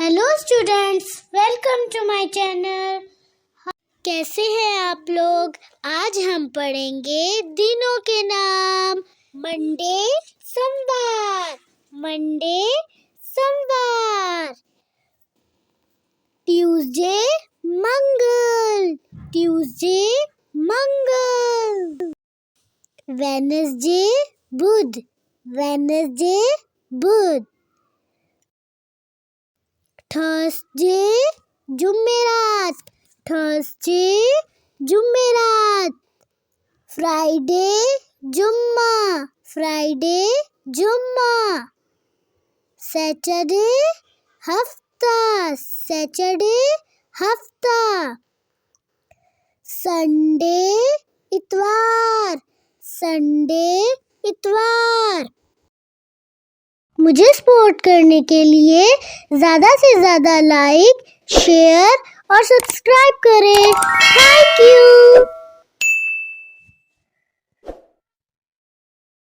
Hello students, welcome to my channel. कैसे हैं आप लोग? आज हम पढ़ेंगे दिनों के नाम। मंडे, सोमवार। मंडे, सोमवार। ट्यूसडे, मंगल। ट्यूसडे, मंगल। वेडनेसडे, बुध। वेडनेसडे, बुध। थर्सडे, जुमेरात। थर्सडे, जुमेरात। फ्राइडे, जुम्मा। फ्राइडे, जुम्मा। सैटरडे, हफ्ता। सैटरडे, हफ्ता। संडे, इतवार। संडे, इतवार। मुझे सपोर्ट करने के लिए ज़्यादा से ज़्यादा लाइक, शेयर और सब्सक्राइब करें।